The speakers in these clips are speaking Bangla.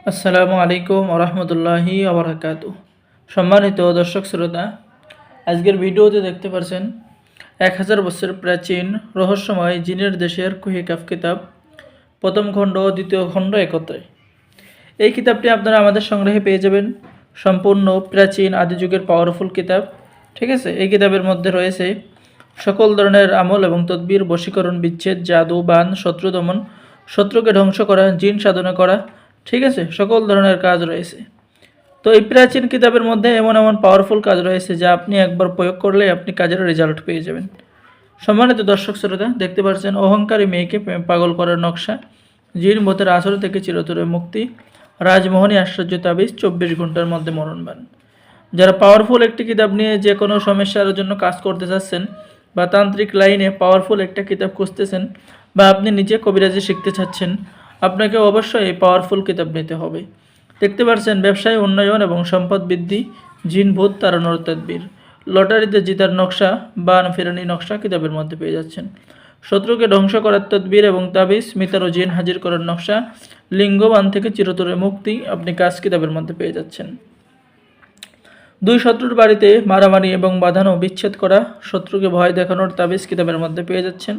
আসসালামু আলাইকুম ওরহমতুল্লাহি ওবরাকাতু। সম্মানিত দর্শক শ্রোতা, আজকের ভিডিওতে দেখতে পাচ্ছেন 1000 বছর প্রাচীন রহস্যময় জিনের দেশের কুহিকাফ কিতাব প্রথম খণ্ড ও দ্বিতীয় খণ্ড একত্রে। এই কিতাবটি আপনারা আমাদের সংগ্রহে পেয়ে যাবেন। সম্পূর্ণ প্রাচীন আদি যুগের পাওয়ারফুল কিতাব। ঠিক আছে, এই কিতাবের মধ্যে রয়েছে সকল ধরনের আমল এবং তদবির, বশীকরণ, বিচ্ছেদ, জাদু, বান, শত্রু দমন, শত্রুকে ধ্বংস করা, জিন সাধনা করা, ঠিক আছে, সকল ধরনের কাজ রয়েছে। তো এই প্রাচীন কিতাবের মধ্যে এমন এমন পাওয়ারফুল কাজ রয়েছে যা আপনি একবার প্রয়োগ করলে আপনি কাজের রেজাল্ট পেয়ে যাবেন। সম্মানিত দর্শক শ্রোতা, দেখতে পাচ্ছেন অহংকারী মেয়েকে পাগল করার নকশা, জিন ভূতের আসর থেকে চিরতরে মুক্তি, রাজমোহনী আশ্চর্য তাবিজ, 24 ঘন্টার মধ্যে মরণবান। যারা পাওয়ারফুল একটি কিতাব নিয়ে যে কোনো সমস্যার জন্য কাজ করতে চাচ্ছেন বা তান্ত্রিক লাইনে পাওয়ারফুল একটা কিতাব খুঁজতেছেন বা আপনি নিজে কবিরাজি শিখতে চাচ্ছেন, আপনাকে অবশ্যই এই পাওয়ারফুল কিতাব নিতে হবে। দেখতে পাচ্ছেন ব্যবসায় উন্নয়ন এবং সম্পদ বৃদ্ধি, জিন ভূত তাড়ানোর তদবির, লটারিতে জিতার নকশা, বান ফেরানি নকশা কিতাবের মধ্যে পেয়ে যাচ্ছেন। শত্রুকে ধ্বংস করার তদবির এবং তাবিজ, মিতার ও জিন হাজির করার নকশা, লিঙ্গবান থেকে চিরতরে মুক্তি আপনি কাজ কিতাবের মধ্যে পেয়ে যাচ্ছেন। দুই শত্রুর বাড়িতে মারামারি এবং বাঁধানো বিচ্ছেদ করা, শত্রুকে ভয় দেখানোর তাবিজ কিতাবের মধ্যে পেয়ে যাচ্ছেন।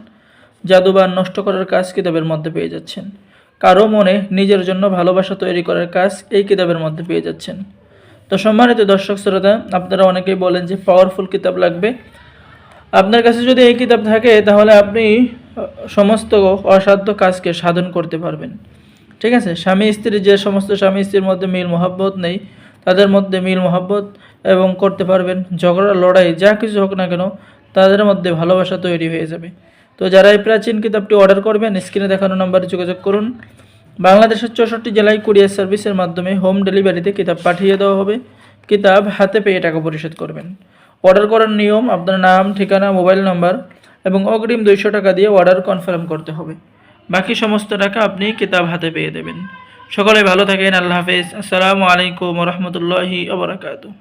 জাদুবান নষ্ট করার কাজ কিতাবের মধ্যে পেয়ে যাচ্ছেন। কারো মনে নিজের জন্য ভালোবাসা তৈরি করার কাজ এই কিতাবের মধ্যে পেয়ে যাচ্ছেন। তো সম্মানিত দর্শক শ্রোতা, আপনারা অনেকেই বলেন যে পাওয়ারফুল কিতাব লাগবে। আপনার কাছে যদি এই কিতাব থাকে তাহলে আপনি সমস্ত অসাধ্য কাজকে সাধন করতে পারবেন। ঠিক আছে, স্বামী স্ত্রী, যে সমস্ত স্বামী স্ত্রীর মধ্যে মিল মহাব্বত নেই তাদের মধ্যে মিল মহাব্বত এবং করতে পারবেন। ঝগড়া লড়াই যা কিছু হোক না কেন তাদের মধ্যে ভালোবাসা তৈরি হয়ে যাবে। তো যারা এই প্রাচীন কিতাবটি অর্ডার করবেন স্ক্রিনে দেখানো নম্বরে যোগাযোগ করুন। বাংলাদেশের 64 জেলায় কুরিয়ার সার্ভিসের মাধ্যমে হোম ডেলিভারিতে কিতাব পাঠিয়ে দেওয়া হবে। কিতাব হাতে পেয়ে টাকা পরিশোধ করবেন। অর্ডার করার নিয়ম, আপনার নাম, ঠিকানা, মোবাইল নাম্বার এবং অগ্রিম 200 টাকা দিয়ে অর্ডার কনফার্ম করতে হবে। বাকি সমস্ত টাকা আপনি কিতাব হাতে পেয়ে দেবেন। সকলে ভালো থাকেন। আল্লাহ হাফেজ। আসসালামু আলাইকুম রহমতুল্লাহি ওয়া বারাকাতুহু।